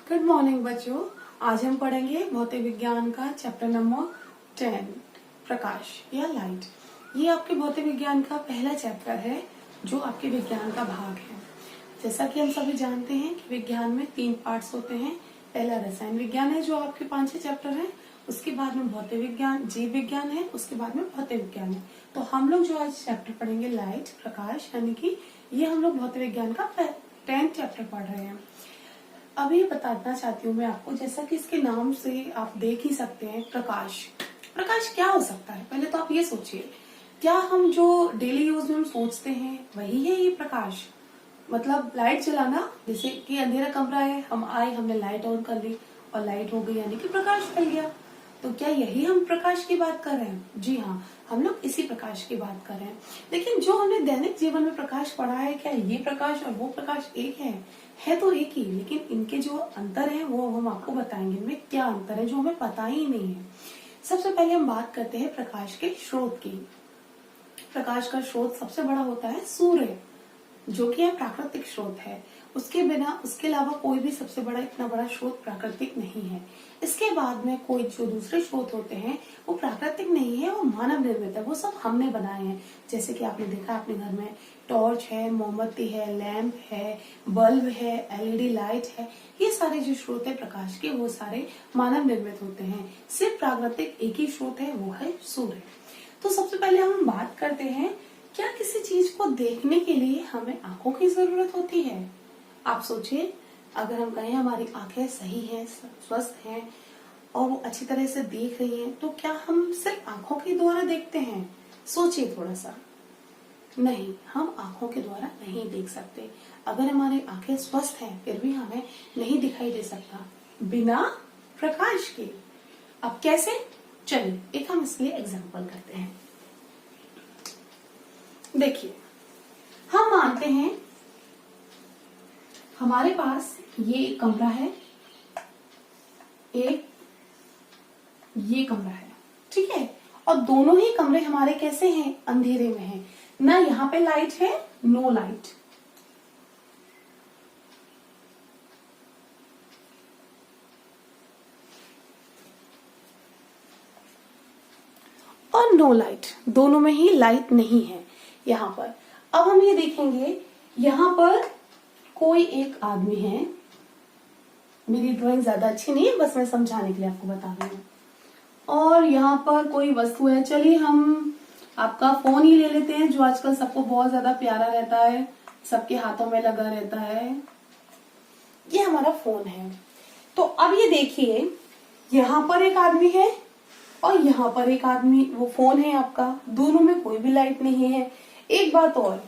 Good morning बच्चों। आज हम पढ़ेंगे भौतिक विज्ञान का चैप्टर नंबर 10 प्रकाश या लाइट। ये आपके भौतिक विज्ञान का पहला चैप्टर है जो आपके विज्ञान का भाग है। जैसा कि हम सभी जानते हैं कि विज्ञान में 3 पार्ट्स होते हैं। पहला रसायन विज्ञान है जो आपके 5-6 चैप्टर है, उसके बाद में भौतिक विज्ञान जीव विज्ञान है, उसके बाद में भौतिक विज्ञान है। तो हम लोग जो आज चैप्टर पढ़ेंगे लाइट प्रकाश, यानी कि ये हम लोग भौतिक विज्ञान का 10th चैप्टर पढ़ रहे हैं। अब ये बताना चाहती हूँ मैं आपको, जैसा कि इसके नाम से आप देख ही सकते हैं प्रकाश। प्रकाश क्या हो सकता है? पहले तो आप ये सोचिए, क्या हम जो डेली यूज में हम सोचते हैं वही है ये प्रकाश? मतलब लाइट जलाना, जैसे कि अंधेरा कमरा है, हम आए, हमने लाइट ऑन कर ली और लाइट हो गई, यानी कि प्रकाश फैल गया। तो क्या यही हम प्रकाश की बात कर रहे हैं? जी हाँ, हम लोग इसी प्रकाश की बात कर रहे हैं। लेकिन जो हमने दैनिक जीवन में प्रकाश पढ़ा है, क्या ये प्रकाश और वो प्रकाश एक है तो एक ही, लेकिन इनके जो अंतर है वो हम आपको बताएंगे। इनमें क्या अंतर है जो हमें पता ही नहीं है। सबसे पहले हम बात करते हैं प्रकाश के स्रोत की। प्रकाश का स्रोत सबसे बड़ा होता है सूर्य, जो कि प्राकृतिक स्रोत है। उसके बिना, उसके अलावा कोई भी सबसे बड़ा, इतना बड़ा स्रोत प्राकृतिक नहीं है। इसके बाद में कोई जो दूसरे स्रोत होते हैं वो प्राकृतिक नहीं है, वो मानव निर्मित है, वो सब हमने बनाए हैं। जैसे कि आपने देखा अपने घर में टॉर्च है, मोमबत्ती है, लैंप है, बल्ब है, एलईडी लाइट है, ये सारे जो स्रोत है प्रकाश के वो सारे मानव निर्मित होते हैं। सिर्फ प्राकृतिक एक ही स्रोत है, वो है सूर्य। तो सबसे पहले हम बात करते हैं, क्या किसी चीज को देखने के लिए हमें आंखों की जरूरत होती है? आप सोचिए, अगर हम कहें हमारी आंखें सही हैं, स्वस्थ हैं और वो अच्छी तरह से देख रही हैं, तो क्या हम सिर्फ आंखों के द्वारा देखते हैं? सोचिए थोड़ा सा। नहीं, हम आंखों के द्वारा नहीं देख सकते। अगर हमारी आंखें स्वस्थ हैं फिर भी हमें नहीं दिखाई दे सकता बिना प्रकाश के। अब कैसे? चलिए एक हम इसके लिए एग्जाम्पल करते हैं। देखिए, हम मानते हैं हमारे पास ये कमरा है, एक ये कमरा है, ठीक है, और दोनों ही कमरे हमारे कैसे हैं? अंधेरे में हैं। ना यहाँ पे लाइट है, नो लाइट। और नो लाइट, दोनों में ही लाइट नहीं है यहाँ पर। अब हम ये देखेंगे, यहाँ पर कोई एक आदमी है। मेरी ड्राइंग ज्यादा अच्छी नहीं है, बस मैं समझाने के लिए आपको बता रही हूँ। और यहाँ पर कोई वस्तु है। चलिए हम आपका फोन ही ले लेते हैं, जो आजकल सबको बहुत ज्यादा प्यारा रहता है, सबके हाथों में लगा रहता है। ये हमारा फोन है। तो अब ये देखिए, यहाँ पर एक आदमी है और यहाँ पर एक आदमी, वो फोन है आपका, दोनों में कोई भी लाइट नहीं है। एक बात और,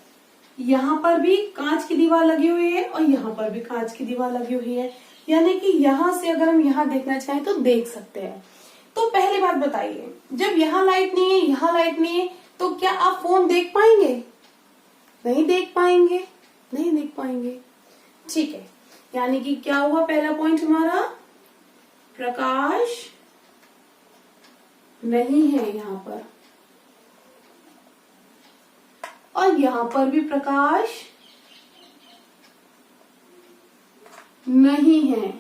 यहाँ पर भी कांच की दीवार लगी हुई है और यहाँ पर भी कांच की दीवार लगी हुई है, यानी कि यहाँ से अगर हम यहाँ देखना चाहें तो देख सकते हैं। तो पहली बात बताइए, जब यहाँ लाइट नहीं है, यहाँ लाइट नहीं है, तो क्या आप फोन देख पाएंगे? नहीं देख पाएंगे, नहीं देख पाएंगे। ठीक है, यानी कि क्या हुआ पहला पॉइंट हमारा? प्रकाश नहीं है यहाँ पर, और यहाँ पर भी प्रकाश नहीं है।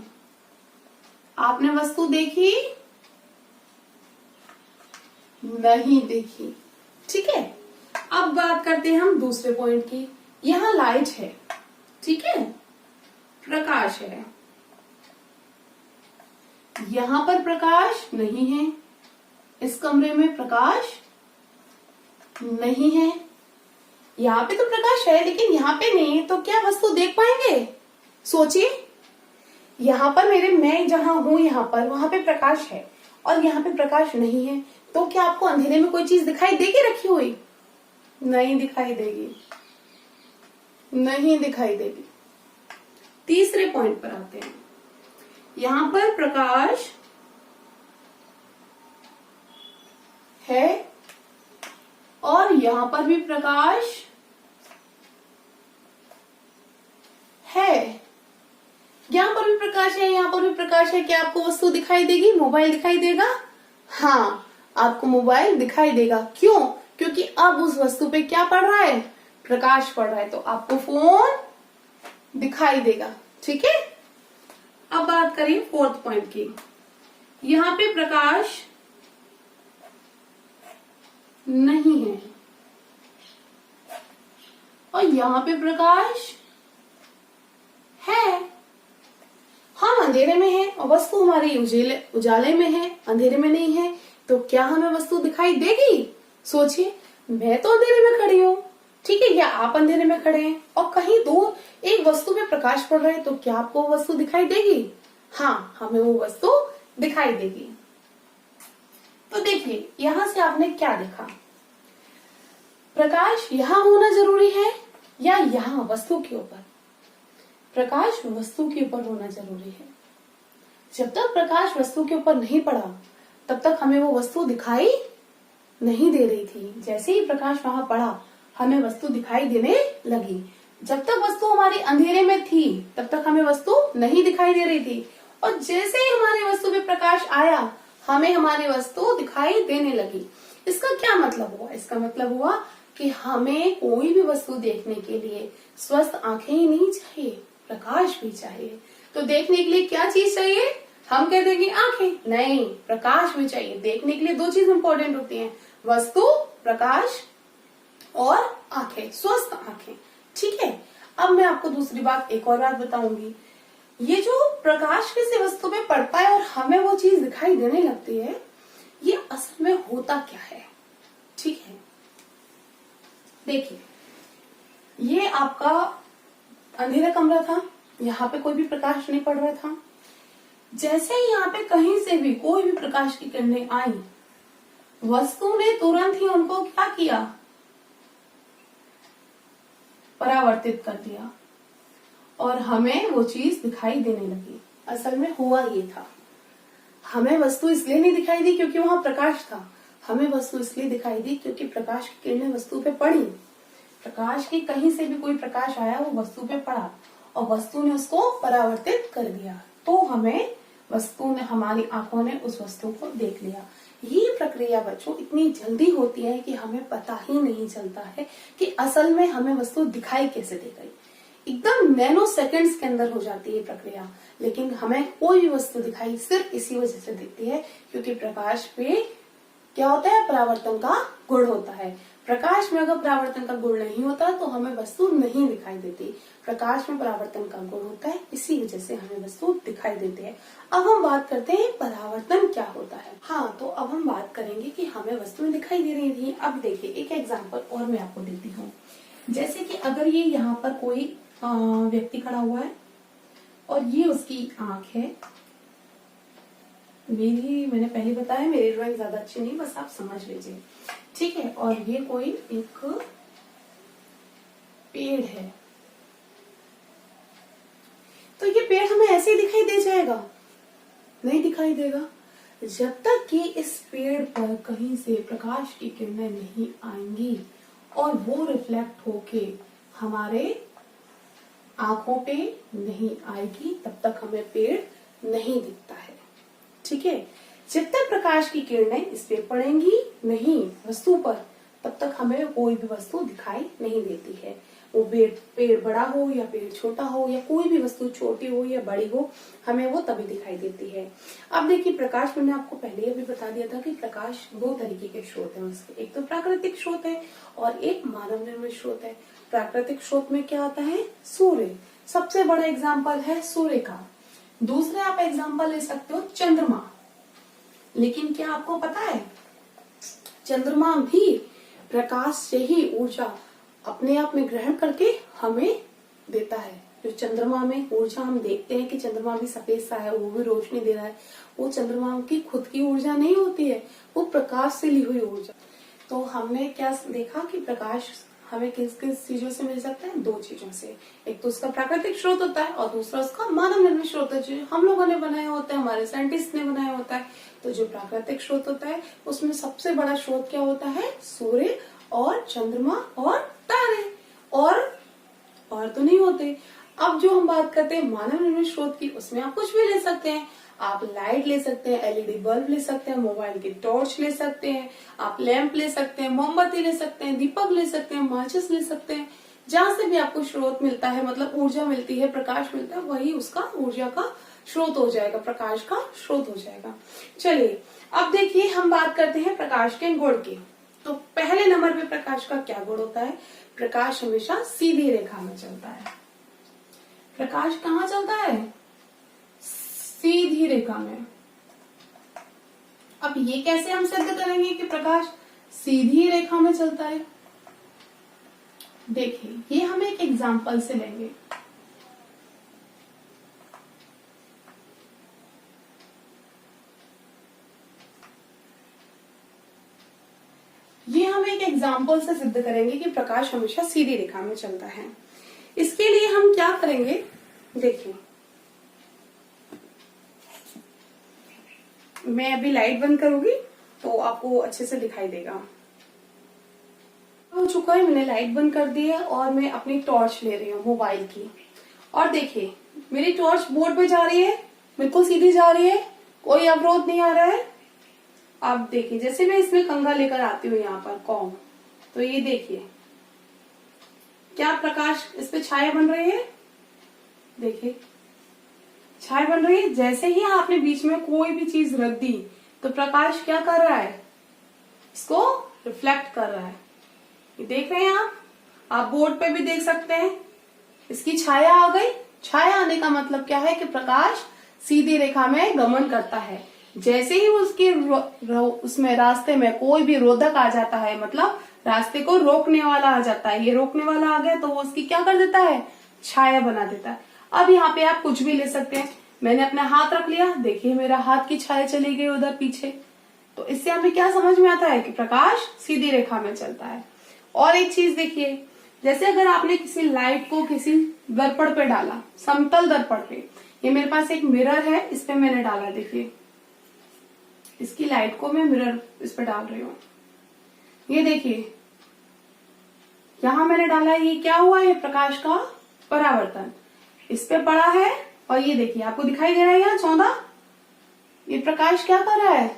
आपने वस्तु देखी? नहीं देखी। ठीक है, अब बात करते हैं हम दूसरे पॉइंट की। यहाँ लाइट है, ठीक है, प्रकाश है, यहाँ पर प्रकाश नहीं है, इस कमरे में प्रकाश नहीं है। यहाँ पे तो प्रकाश है लेकिन यहाँ पे नहीं है, तो क्या वस्तु देख पाएंगे? सोचिए, यहाँ पर मैं जहां हूं, यहाँ पर, वहां पे प्रकाश है और यहाँ पे प्रकाश नहीं है, तो क्या आपको अंधेरे में कोई चीज दिखाई देगी रखी हुई? नहीं दिखाई देगी, नहीं दिखाई देगी। तीसरे पॉइंट पर आते हैं। यहाँ पर प्रकाश है और यहाँ पर भी प्रकाश है। यहाँ पर भी प्रकाश है, यहाँ पर भी प्रकाश है। क्या आपको वस्तु दिखाई देगी? मोबाइल दिखाई देगा? हाँ, आपको मोबाइल दिखाई देगा। क्यों? क्योंकि अब उस वस्तु पे क्या पड़ रहा है? प्रकाश पड़ रहा है, तो आपको फोन दिखाई देगा। ठीक है, अब बात करें फोर्थ पॉइंट की। यहाँ पे प्रकाश नहीं है और यहाँ पे प्रकाश है। हम अंधेरे में हैं और वस्तु हमारी उजाले में है, अंधेरे में नहीं है, तो क्या हमें वस्तु दिखाई देगी? सोचिए, मैं तो अंधेरे में खड़ी हूँ, ठीक है, या आप अंधेरे में खड़े हैं और कहीं दूर एक वस्तु पे प्रकाश पड़ रहा है, तो क्या आपको वो वस्तु दिखाई देगी? हाँ, हमें वो वस्तु दिखाई देगी। तो देखिए, यहां से आपने क्या देखा? प्रकाश यहां होना जरूरी है या यहां वस्तु के ऊपर? प्रकाश वस्तु के ऊपर होना जरूरी है। जब तक प्रकाश वस्तु के ऊपर नहीं पड़ा तब तक हमें वो वस्तु दिखाई नहीं दे रही थी। जैसे ही प्रकाश वहां पड़ा हमें वस्तु दिखाई देने लगी। जब तक वस्तु हमारी अंधेरे में थी तब तक हमें वस्तु नहीं दिखाई दे रही थी, और जैसे ही हमारी वस्तु पे प्रकाश आया हमें हमारी वस्तु दिखाई देने लगी। इसका क्या मतलब हुआ? इसका मतलब हुआ कि हमें कोई भी वस्तु देखने के लिए स्वस्थ आंखें ही नहीं चाहिए, प्रकाश भी चाहिए। तो देखने के लिए क्या चीज चाहिए? हम कहते हैं कि आंखें नहीं, प्रकाश भी चाहिए। देखने के लिए दो चीज इंपॉर्टेंट होती हैं, वस्तु, प्रकाश, और आंखें, स्वस्थ आंखें। ठीक है, अब मैं आपको दूसरी बात, एक और बात बताऊंगी। ये जो प्रकाश किसी वस्तु पे पड़ता है और हमें वो चीज दिखाई देने लगती है, ये असल में होता क्या है? ठीक है, देखिए, ये आपका अंधेरा कमरा था, यहाँ पे कोई भी प्रकाश नहीं पड़ रहा था। जैसे ही यहाँ पे कहीं से भी कोई भी प्रकाश की किरणें आई, वस्तु ने तुरंत ही उनको क्या किया? परावर्तित कर दिया और हमें वो चीज दिखाई देने लगी। असल में हुआ ये था, हमें वस्तु इसलिए नहीं दिखाई दी क्योंकि वहां प्रकाश था, हमें वस्तु इसलिए दिखाई दी क्योंकि प्रकाश की किरणें वस्तु पे पड़ी। प्रकाश की कहीं से भी कोई प्रकाश आया, वो वस्तु पे पड़ा और वस्तु ने उसको परावर्तित कर दिया, तो हमें वस्तु ने, हमारी आंखों ने उस वस्तु को देख लिया। ये प्रक्रिया बच्चों इतनी जल्दी होती है कि हमें पता ही नहीं चलता है कि असल में हमें वस्तु दिखाई कैसे दे गई। एकदम नैनो सेकंड्स के अंदर हो जाती है प्रक्रिया, लेकिन हमें कोई भी वस्तु दिखाई सिर्फ इसी वजह से देती है क्योंकि प्रकाश पे क्या होता है? परावर्तन का गुण होता है। प्रकाश में अगर परावर्तन का गुण नहीं होता तो हमें वस्तु नहीं दिखाई देती। प्रकाश में परावर्तन का गुण होता है, इसी वजह से हमें वस्तु दिखाई देती है। अब हम बात करते हैं परावर्तन क्या होता है। हाँ, तो अब हम बात करेंगे कि हमें वस्तुएं दिखाई दे रही थी। अब देखिए, एक एग्जाम्पल और मैं आपको देती हूँ। जैसे कि अगर ये यहाँ पर कोई व्यक्ति खड़ा हुआ है और ये उसकी आंख है। मैंने पहले बताया मेरी ड्राइंग ज्यादा अच्छी नहीं, बस आप समझ लीजिए, ठीक है। और ये कोई एक पेड़ है, तो ये पेड़ हमें ऐसे ही दिखाई दे जाएगा? नहीं दिखाई देगा। जब तक कि इस पेड़ पर कहीं से प्रकाश की किरणें नहीं आएंगी और वो रिफ्लेक्ट होके हमारे आंखों पे नहीं आएगी, तब तक हमें पेड़ नहीं दिखता है। ठीक है, जब तक प्रकाश की किरणें इस पे पड़ेंगी नहीं वस्तु पर, तब तक हमें कोई भी वस्तु दिखाई नहीं देती है। वो पेड़ बड़ा हो या पेड़ छोटा हो या कोई भी वस्तु छोटी हो या बड़ी हो, हमें वो तभी दिखाई देती है। अब देखिए, प्रकाश मैंने आपको पहले अभी बता दिया था कि प्रकाश दो तरीके के स्रोत हैं उसके, एक तो प्राकृतिक स्रोत है और एक मानव निर्मित स्रोत है। प्राकृतिक स्रोत में क्या आता है? सूर्य सबसे बड़ा एग्जाम्पल है सूर्य का। दूसरे आप एग्जाम्पल ले सकते हो चंद्रमा। लेकिन क्या आपको पता है, चंद्रमा भी प्रकाश से ही ऊर्जा अपने आप में ग्रहण करके हमें देता है। जो चंद्रमा में ऊर्जा हम देखते हैं कि चंद्रमा भी सफेद सा है, वो भी रोशनी दे रहा है, वो चंद्रमा की खुद की ऊर्जा नहीं होती है, वो प्रकाश से ली हुई ऊर्जा। तो हमने क्या देखा कि प्रकाश हमें किस किस चीजों से मिल सकता है? दो चीजों से। एक तो उसका प्राकृतिक स्रोत होता है और दूसरा उसका मानव निर्मित स्रोत है, जो हम लोगों ने बनाया होता है, हमारे साइंटिस्ट ने बनाया होता है। तो जो प्राकृतिक स्रोत होता है उसमें सबसे बड़ा स्रोत क्या होता है? सूर्य और चंद्रमा और तारे, और तो नहीं होते। अब जो हम बात करते हैं मानव निर्मित स्रोत की, उसमें आप कुछ भी ले सकते हैं। आप लाइट ले सकते हैं, एलईडी बल्ब ले सकते हैं, मोबाइल की टॉर्च ले सकते हैं, आप लैंप ले सकते हैं, मोमबत्ती ले सकते हैं, दीपक ले सकते हैं, माचिस ले सकते हैं। जहां से भी आपको स्रोत मिलता है, मतलब ऊर्जा मिलती है, प्रकाश मिलता है, वही उसका ऊर्जा का स्रोत हो जाएगा, प्रकाश का स्रोत हो जाएगा। चलिए अब देखिए हम बात करते हैं प्रकाश के गुण की। तो पहले नंबर पे प्रकाश का क्या गुण होता है? प्रकाश हमेशा सीधी रेखा में चलता है। प्रकाश कहाँ चलता है? सीधी रेखा में। अब ये कैसे हम सिद्ध करेंगे कि प्रकाश सीधी रेखा में चलता है? देखिए ये हम एक एग्जाम्पल से लेंगे। ये हम एक एग्जाम्पल से सिद्ध करेंगे कि प्रकाश हमेशा सीधी रेखा में चलता है। इसके लिए हम क्या करेंगे? देखिए मैं अभी लाइट बंद करूंगी तो आपको अच्छे से दिखाई देगा। हो चुका है, मैंने लाइट बंद कर दी है और मैं अपनी टॉर्च ले रही हूँ मोबाइल की। और देखिए मेरी टॉर्च बोर्ड पे जा रही है, बिल्कुल सीधी जा रही है, कोई अवरोध नहीं आ रहा है। अब देखिए जैसे मैं इसमें कंघा लेकर आती हूँ यहाँ पर कॉम, तो ये देखिए क्या प्रकाश इस पे छाया बन रही है? देखिए छाया बन रही है। जैसे ही आपने बीच में कोई भी चीज रख दी तो प्रकाश क्या कर रहा है? इसको रिफ्लेक्ट कर रहा है। ये देख रहे हैं आप बोर्ड पे भी देख सकते हैं, इसकी छाया आ गई। छाया आने का मतलब क्या है कि प्रकाश सीधी रेखा में गमन करता है। जैसे ही उसके उसमें रास्ते में कोई भी रोधक आ जाता है, मतलब रास्ते को रोकने वाला आ जाता है, ये रोकने वाला आ गया तो वो उसकी क्या कर देता है? छाया बना देता है। अब यहाँ पे आप कुछ भी ले सकते हैं। मैंने अपना हाथ रख लिया, देखिए मेरा हाथ की छाया चली गई उधर पीछे। तो इससे हमें क्या समझ में आता है कि प्रकाश सीधी रेखा में चलता है। और एक चीज देखिए, जैसे अगर आपने किसी लाइट को किसी दर्पण पे डाला, समतल दर्पण पे, ये मेरे पास एक मिरर है, इस पे मैंने डाला, देखिए इसकी लाइट को मैं मिरर इस पे डाल रही हूँ। ये देखिए यहां मैंने डाला है, ये क्या हुआ? ये प्रकाश का परावर्तन इस पे पड़ा है। और ये देखिए आपको दिखाई दे रहा है यहाँ 14, ये प्रकाश क्या कर रहा है?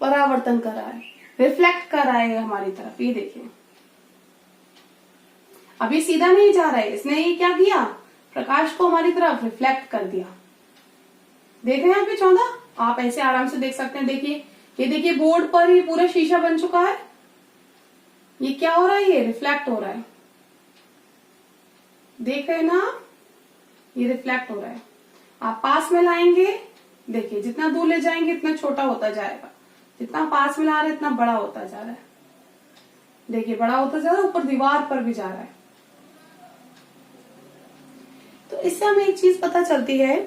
परावर्तन कर रहा है, रिफ्लेक्ट कर रहा है हमारी तरफ। ये देखिए अभी सीधा नहीं जा रहा है, इसने ये क्या किया? प्रकाश को हमारी तरफ रिफ्लेक्ट कर दिया। देख रहे हैं यहाँ पे 14, आप ऐसे आराम से देख सकते हैं। देखिए ये देखिए बोर्ड पर ही पूरा शीशा बन चुका है। ये क्या हो रहा है? ये रिफ्लेक्ट हो रहा है। देख रहे हैं ना आप, ये रिफ्लेक्ट हो रहा है। आप पास में लाएंगे, देखिए जितना दूर ले जाएंगे इतना छोटा होता जाएगा, जितना पास में ला रहे हैं इतना बड़ा होता जा रहा है। देखिए बड़ा होता जा रहा है, ऊपर दीवार पर भी जा रहा है। तो इससे हमें एक चीज पता चलती है,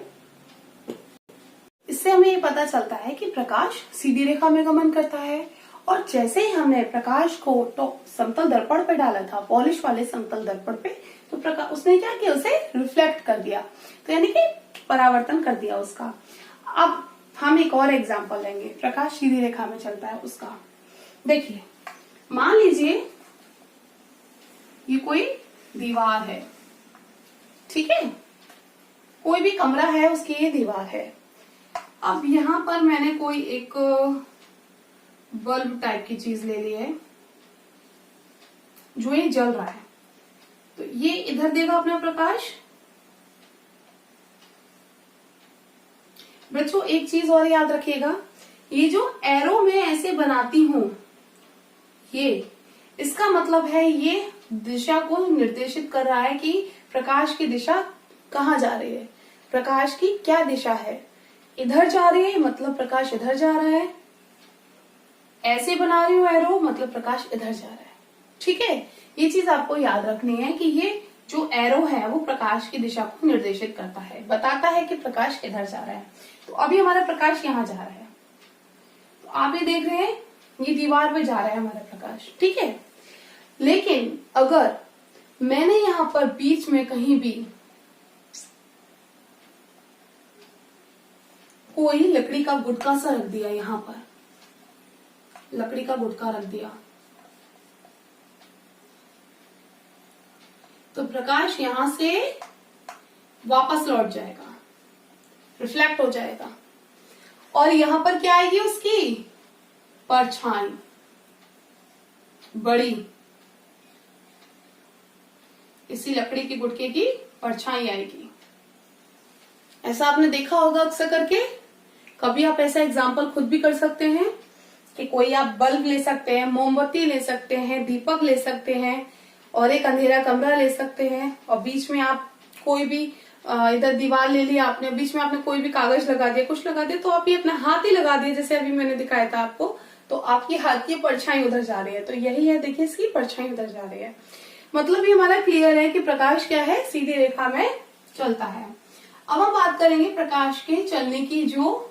इससे हमें ये पता चलता है कि प्रकाश सीधी रेखा में गमन करता है। और जैसे ही हमने प्रकाश को तो समतल दर्पण पे डाला था, पॉलिश वाले समतल दर्पण पे, तो प्रकाश उसने क्या किया? उसे रिफ्लेक्ट कर दिया, तो यानी कि परावर्तन कर दिया उसका। अब हम एक और एग्जांपल लेंगे, प्रकाश सीधी रेखा में चलता है उसका। देखिए मान लीजिए ये कोई दीवार है, ठीक है, कोई भी कमरा है उसकी ये दीवार है। अब यहाँ पर मैंने कोई एक बल्ब टाइप की चीज ले ली है जो ये जल रहा है, तो ये इधर देगा अपना प्रकाश। बच्चों एक चीज और याद रखिएगा, ये जो एरो में ऐसे बनाती हूं, ये इसका मतलब है ये दिशा को निर्देशित कर रहा है कि प्रकाश की दिशा कहाँ जा रही है, प्रकाश की क्या दिशा है। इधर जा रही है मतलब प्रकाश इधर जा रहा है, ऐसे बना रही हूं एरो मतलब प्रकाश इधर जा रहा है। ठीक है, ये चीज आपको याद रखनी है कि ये जो एरो है वो प्रकाश की दिशा को निर्देशित करता है, बताता है कि प्रकाश इधर जा रहा है। तो अभी हमारा प्रकाश यहाँ जा रहा है, तो आप ये देख रहे हैं ये दीवार पे जा रहा है हमारा प्रकाश, ठीक है। लेकिन अगर मैंने यहाँ पर बीच में कहीं भी कोई लकड़ी का गुटका सा रख दिया, यहाँ पर लकड़ी का गुटका रख दिया, तो प्रकाश यहां से वापस लौट जाएगा, रिफ्लेक्ट हो जाएगा, और यहां पर क्या आएगी उसकी परछाई, बड़ी इसी लकड़ी के गुटके की परछाई आएगी। ऐसा आपने देखा होगा अक्सर करके। कभी आप ऐसा एग्जाम्पल खुद भी कर सकते हैं कि कोई आप बल्ब ले सकते हैं, मोमबत्ती ले सकते हैं, दीपक ले सकते हैं और एक अंधेरा कमरा ले सकते हैं, और बीच में आप कोई भी इधर दीवार ले लिया आपने, बीच में आपने कोई भी कागज लगा दिया, कुछ लगा दिया, तो आप ये अपना हाथ ही लगा दिए, जैसे अभी मैंने दिखाया था आपको, तो आपकी हाथ की परछाई उधर जा रही है। तो यही है, देखिए इसकी परछाई उधर जा रही है। मतलब ये हमारा क्लियर है कि प्रकाश क्या है, सीधी रेखा में चलता है। अब हम बात करेंगे प्रकाश के चलने की, जो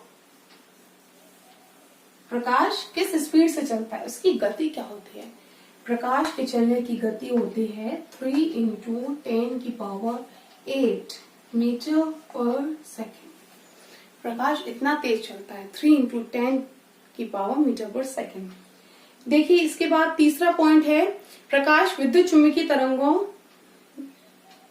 प्रकाश किस स्पीड से चलता है, उसकी गति क्या होती है। प्रकाश के चलने की गति होती है 3 × 10⁸ मीटर पर सेकेंड। प्रकाश इतना तेज चलता है, 3 × 10⁻⁰ मीटर पर सेकेंड। देखिए इसके बाद तीसरा पॉइंट है, प्रकाश विद्युत चुम्बकीय तरंगों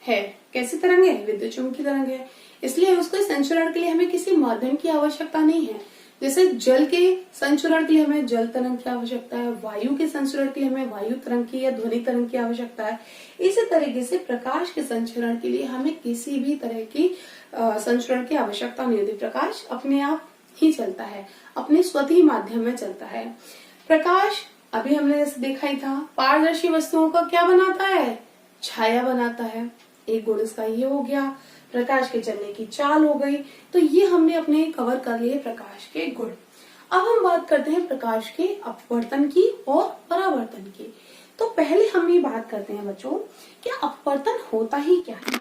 है। कैसी तरंग है, विद्युत चुम्बकीय तरंग है, इसलिए उसके संचरण के लिए हमें किसी माध्यम की आवश्यकता नहीं है। जैसे जल के संचरण के लिए हमें जल तरंग की आवश्यकता है, वायु के संचरण के लिए हमें वायु तरंग की या ध्वनि तरंग की आवश्यकता है। इसी तरीके से प्रकाश के संचरण के लिए हमें किसी भी तरह की संचरण की आवश्यकता नहीं होती। प्रकाश अपने आप ही चलता है, अपने स्वतः माध्यम में चलता है। प्रकाश अभी हमने जैसे देखा ही था, पारदर्शी वस्तुओं का क्या बनाता है, छाया बनाता है। एक गुण इसका ये हो गया, प्रकाश के चलने की चाल हो गई। तो ये हमने अपने कवर कर लिए प्रकाश के गुण। अब हम बात करते हैं प्रकाश के अपवर्तन की और परावर्तन की। तो पहले हम ये बात करते हैं बच्चों कि अपवर्तन होता ही क्या है।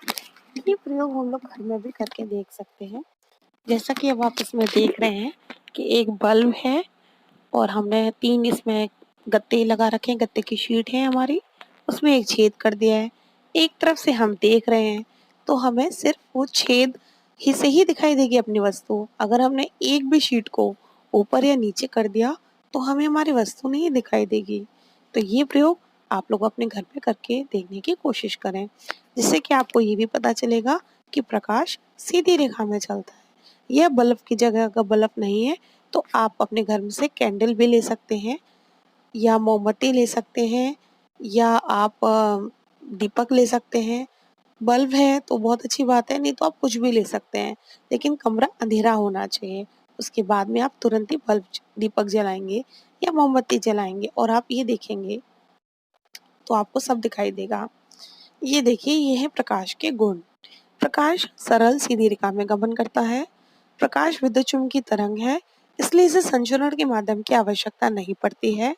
ये प्रयोग हम लोग घर में भी करके देख सकते हैं। जैसा कि अब आप इसमें देख रहे हैं कि एक बल्ब है और हमने 3 इसमें गत्ते लगा रखे हैं, गत्ते की शीट है हमारी, उसमें एक छेद कर दिया है। एक तरफ से हम देख रहे हैं तो हमें सिर्फ वो छेद ही से ही दिखाई देगी अपनी वस्तु। अगर हमने एक भी शीट को ऊपर या नीचे कर दिया तो हमें हमारी वस्तु नहीं दिखाई देगी। तो ये प्रयोग आप लोग अपने घर में करके देखने की कोशिश करें, जिससे कि आपको ये भी पता चलेगा कि प्रकाश सीधी रेखा में चलता है। यह बल्ब की जगह का बल्ब नहीं है, तो आप अपने घर में से कैंडल भी ले सकते हैं या मोमबत्ती ले सकते हैं या आप दीपक ले सकते हैं। बल्ब है तो बहुत अच्छी बात है, नहीं तो आप कुछ भी ले सकते हैं, लेकिन कमरा अंधेरा होना चाहिए। उसके बाद में आप तुरंत ही बल्ब दीपक जलाएंगे या मोमबत्ती जलाएंगे और आप ये देखेंगे तो आपको सब दिखाई देगा। ये देखिए, ये है प्रकाश के गुण। प्रकाश सरल सीधी रेखा में गमन करता है। प्रकाश विद्युत चुम्बकीय तरंग है, इसलिए इसे संचरण के माध्यम की आवश्यकता नहीं पड़ती है।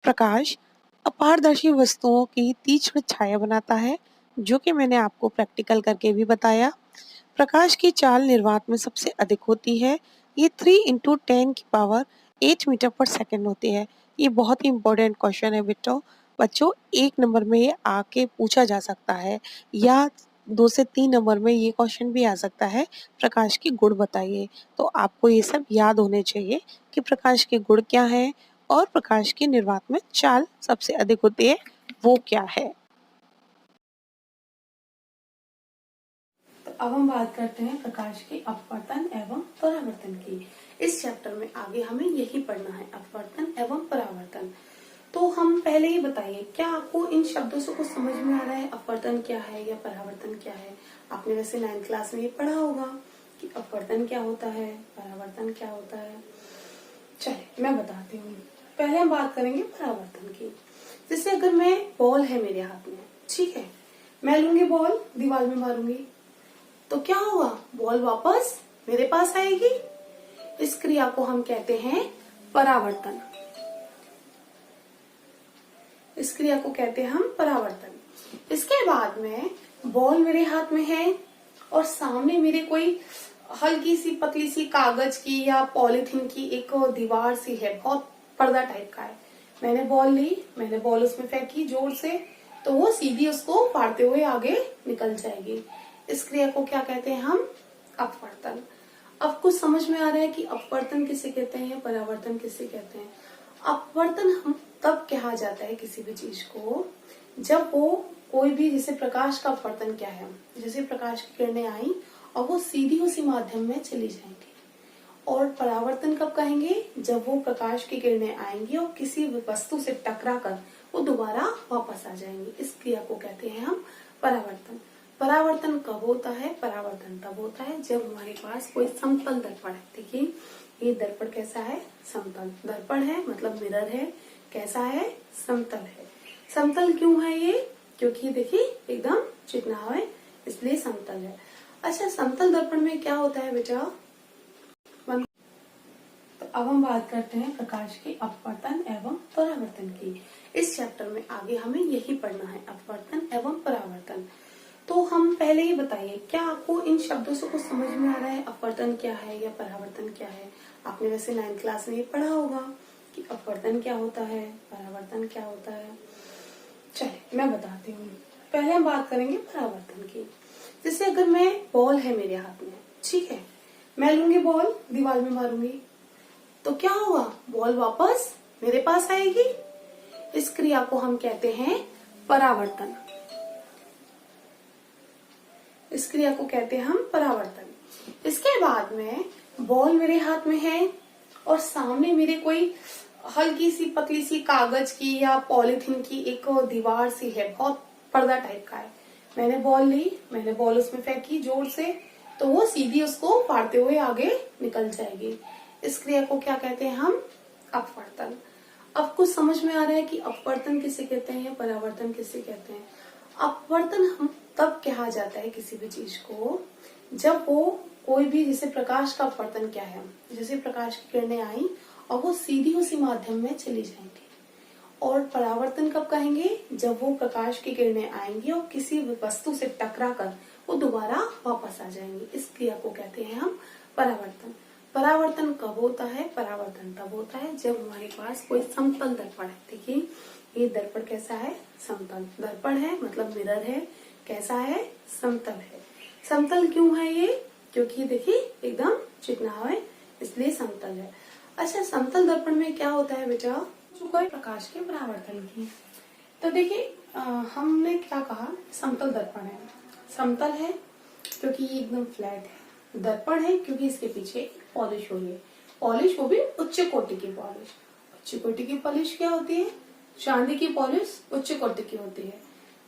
प्रकाश अपारदर्शी वस्तुओं की तीक्ष्ण छाया बनाता है, जो कि मैंने आपको प्रैक्टिकल करके भी बताया। प्रकाश की चाल निर्वात में सबसे अधिक होती है। ये 3 × 10⁸ मीटर पर सेकेंड होती है। ये बहुत ही इम्पोर्टेंट क्वेश्चन है बच्चों 1 नंबर में ये आके पूछा जा सकता है या 2 से 3 नंबर में ये क्वेश्चन भी आ सकता है, प्रकाश के गुण बताइए। तो आपको ये सब याद होने चाहिए कि प्रकाश के गुण क्या है और प्रकाश की निर्वात में चाल सबसे अधिक होती है, वो क्या है। तो अब हम बात करते हैं प्रकाश के अपवर्तन एवं परावर्तन की। इस चैप्टर में आगे हमें यही पढ़ना है, अपवर्तन एवं परावर्तन। तो हम पहले ही बताइए, क्या आपको इन शब्दों से कुछ समझ में आ रहा है, अपवर्तन क्या है या परावर्तन क्या है। आपने वैसे 9th क्लास में ये पढ़ा होगा कि अपवर्तन क्या होता है, परावर्तन क्या होता है। चलिए मैं बताती हूँ। पहले हम बात करेंगे परावर्तन की। जैसे अगर मैं बॉल है मेरे हाथ में, ठीक है, मैं लूंगी बॉल, दीवार में मारूंगी, तो क्या होगा, बॉल वापस मेरे पास आएगी। इस क्रिया को हम कहते हैं परावर्तन। इस क्रिया को कहते हैं हम परावर्तन। इसके बाद में बॉल मेरे हाथ में है और सामने मेरे कोई हल्की सी पतली सी कागज की या पॉलिथीन की एक दीवार सी है, बहुत पर्दा टाइप का है। मैंने बॉल ली, मैंने बॉल उसमें फेंकी जोर से, तो वो सीधी उसको फाड़ते हुए आगे निकल जाएगी। इस क्रिया को क्या कहते हैं हम, अपवर्तन। अब कुछ समझ में आ रहा है कि अपवर्तन किसे कहते हैं या परावर्तन किसे कहते हैं। अपवर्तन हम तब कहा जाता है किसी भी चीज को जब वो कोई भी, जैसे प्रकाश का अपवर्तन क्या है, जैसे प्रकाश की किरणें आई और वो सीधी उसी माध्यम में चली जाएंगी। और परावर्तन कब कहेंगे, जब वो प्रकाश की किरणें आएंगी और किसी वस्तु से टकरा कर वो दोबारा वापस आ जाएंगी। इस क्रिया को कहते हैं हम परावर्तन। परावर्तन कब होता है? परावर्तन तब होता है जब हमारे पास कोई समतल दर्पण है। देखिए ये दर्पण कैसा है? समतल दर्पण है, मतलब मिरर है। कैसा है? समतल है। समतल क्यों है ये? क्योंकि देखिए एकदम चिकना है, इसलिए समतल है। अच्छा, समतल दर्पण में क्या होता है बेटा? तो अब हम बात करते हैं प्रकाश के अपवर्तन एवं परावर्तन की। इस चैप्टर में आगे हमें यही पढ़ना है, अपवर्तन एवं परावर्तन। तो हम पहले ही बताइए, क्या आपको इन शब्दों से कुछ समझ में आ रहा है? अपवर्तन क्या है या परावर्तन क्या है? आपने वैसे 9th क्लास में ये पढ़ा होगा कि अपवर्तन क्या होता है, परावर्तन क्या होता है। चलिए मैं बताती हूँ। पहले हम बात करेंगे परावर्तन की। जैसे अगर मैं बॉल है मेरे हाथ में, ठीक है, मैं लूंगी बॉल, दीवार में मारूंगी, तो क्या होगा? बॉल वापस मेरे पास आएगी। इस क्रिया को हम कहते हैं परावर्तन। इस क्रिया को कहते हैं हम परावर्तन। इसके बाद में बॉल मेरे हाथ में है और सामने मेरे कोई हल्की सी पतली सी कागज की या पॉलिथीन की एक दीवार सी है, बहुत पर्दा टाइप का है। मैंने बॉल ली, मैंने बॉल उसमें फेंकी जोर से, तो वो सीधी उसको फाड़ते हुए आगे निकल जाएगी। इस क्रिया को क्या कहते हैं हम? अपवर्तन। अब कुछ समझ में आ रहा है कि अपवर्तन किसे कहते हैं या परावर्तन किसे कहते हैं? अपवर्तन हम तब कहा जाता है किसी भी चीज को जब वो कोई भी, जैसे प्रकाश का अपवर्तन क्या है, जैसे प्रकाश की किरणें आई और वो सीधी उसी माध्यम में चली जाएंगी। और परावर्तन कब कहेंगे? जब वो प्रकाश की किरणें आएंगी और किसी वस्तु से टकरा कर वो दोबारा वापस आ जाएंगी। इस क्रिया को कहते हैं हम परावर्तन। परावर्तन कब होता है? परावर्तन तब होता है जब हमारे पास कोई समतल दर्पण है। देखिए ये दर्पण कैसा है? समतल दर्पण है, मतलब मिरर है। कैसा है? समतल है। समतल क्यों है ये? क्योंकि देखिए एकदम चिकना है, इसलिए समतल है। अच्छा, समतल दर्पण में क्या होता है बेटा? चुका है प्रकाश के परावर्तन की। तो देखिए हमने क्या कहा? समतल दर्पण है, समतल है क्योंकि ये एकदम फ्लैट है। दर्पण है क्योंकि इसके पीछे पॉलिश हो रही है, पॉलिश वो भी उच्च कोटि की पॉलिश। उच्च कोटि की पॉलिश क्या होती है? चांदी की पॉलिश उच्च कोटि की होती है,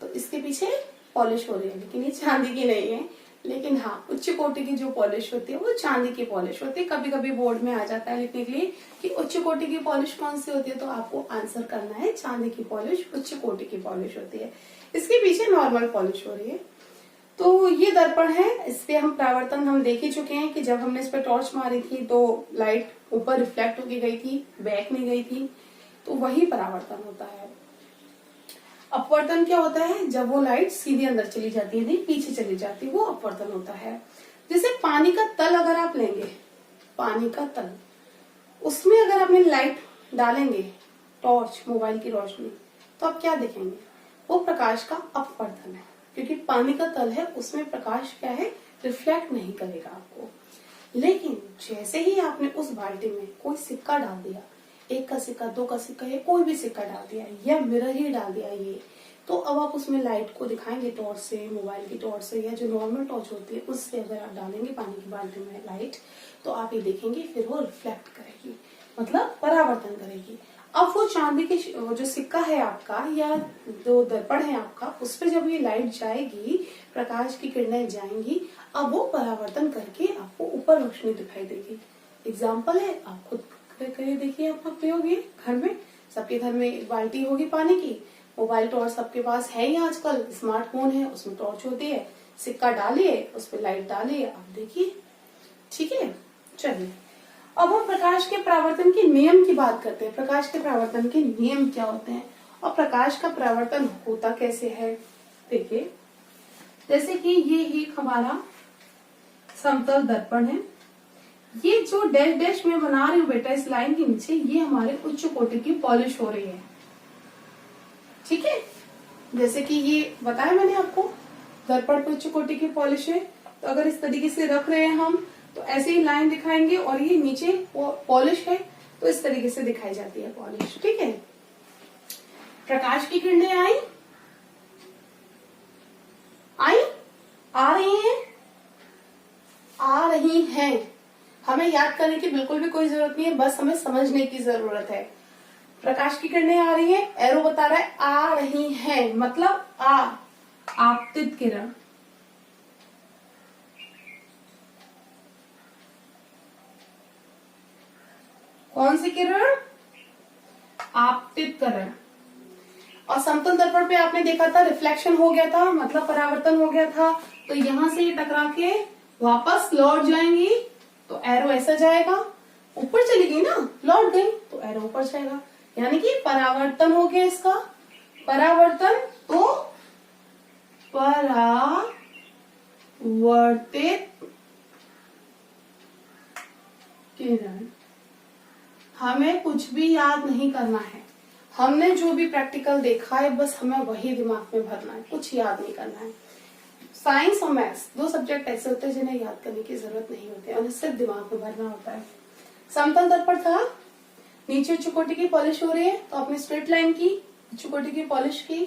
तो इसके पीछे पॉलिश हो रही है, लेकिन ये चांदी की नहीं है। लेकिन हाँ, उच्च कोटि की जो पॉलिश होती है वो चांदी की पॉलिश होती है। कभी कभी बोर्ड में आ जाता है लिखने के लिए कि उच्च कोटि की पॉलिश कौन सी होती है, तो आपको आंसर करना है चांदी की पॉलिश उच्च कोटि की पॉलिश होती है। इसके पीछे नॉर्मल पॉलिश हो रही है। तो ये दर्पण है, इस पे हम परावर्तन हम देख ही चुके हैं कि जब हमने इस पे टॉर्च मारी थी तो लाइट ऊपर रिफ्लेक्ट होके गई थी, बैक नहीं गई थी, तो वही परावर्तन होता है। अपवर्तन क्या होता है? जब वो लाइट सीधे अंदर चली जाती है, नहीं पीछे चली जाती है, वो अपवर्तन होता है। जैसे पानी का तल अगर आप लेंगे, पानी का तल, उसमें अगर आपने लाइट डालेंगे, टॉर्च, मोबाइल की रोशनी, तो आप क्या देखेंगे? वो प्रकाश का अपवर्तन है, क्योंकि पानी का तल है, उसमें प्रकाश क्या है? रिफ्लेक्ट नहीं करेगा आपको। लेकिन जैसे ही आपने उस बाल्टी में कोई सिक्का डाल दिया, 1 का सिक्का, 2 का सिक्का, या कोई भी सिक्का डाल दिया या मिरर ही डाल दिया ये, तो अब आप उसमें लाइट को दिखाएंगे टॉर्च से, मोबाइल की टॉर्च से, या जो नॉर्मल टॉर्च होती है उससे अगर आप डालेंगे पानी की बाल्टी में लाइट, तो आप ये देखेंगे फिर वो रिफ्लेक्ट करेगी, मतलब परावर्तन करेगी। अब वो चांदी के वो जो सिक्का है आपका या जो दर्पण है आपका, उस पर जब ये लाइट जाएगी, प्रकाश की किरणें जाएंगी, अब वो परावर्तन करके आपको ऊपर रोशनी दिखाई देगी। एग्जाम्पल है, आप खुद करिए, देखिए अपना प्रयोग ये घर में, सबके घर में एक बाल्टी होगी पानी की, मोबाइल टॉर्च सबके पास है ही, आजकल स्मार्टफोन है उसमें टॉर्च होती है, सिक्का डालिए, उस पर लाइट डालिए, आप देखिए। ठीक है, चलिए अब हम प्रकाश के परावर्तन के नियम की बात करते हैं। प्रकाश के परावर्तन के नियम क्या होते हैं और प्रकाश का परावर्तन होता कैसे है? देखिए जैसे कि ये एक हमारा समतल दर्पण है, ये जो डैश डैश में बना रही हूँ बेटा इस लाइन के नीचे, ये हमारे उच्च कोटि की पॉलिश हो रही है। ठीक है, जैसे कि ये बताया मैंने आपको, दर्पण पे उच्च कोटि की पॉलिश है, तो अगर इस तरीके से रख रहे हैं हम तो ऐसे ही लाइन दिखाएंगे, और ये नीचे पॉलिश है तो इस तरीके से दिखाई जाती है पॉलिश। ठीक है, प्रकाश की किरणें आई, आ रही हैं, आ रही हैं। हमें याद करने की बिल्कुल भी कोई जरूरत नहीं है, बस हमें समझने की जरूरत है। प्रकाश की किरणें आ रही हैं, एरो बता रहा है आ रही हैं, मतलब आपतित किरण, कौन सी किरण? आपतित किरण। और समतल दर्पण पे आपने देखा था रिफ्लेक्शन हो गया था, मतलब परावर्तन हो गया था, तो यहां से ये टकरा के वापस लौट जाएंगी, तो एरो ऐसा जाएगा, ऊपर चली गई ना, लौट गई तो एरो ऊपर जाएगा, यानी कि परावर्तन हो गया इसका। परावर्तन तो परावर्तित किरण। हमें कुछ भी याद नहीं करना है, हमने जो भी प्रैक्टिकल देखा है बस हमें वही दिमाग में भरना है, कुछ याद नहीं करना है। साइंस और मैथ्स दो सब्जेक्ट ऐसे होते हैं जिन्हें याद करने की जरूरत नहीं होती, उन्हें सिर्फ दिमाग में भरना होता है। समतल दर्पण था, नीचे चुकोटी की पॉलिश हो रही है, तो आपने स्ट्रेट लाइन की, चुकोटी की पॉलिश की,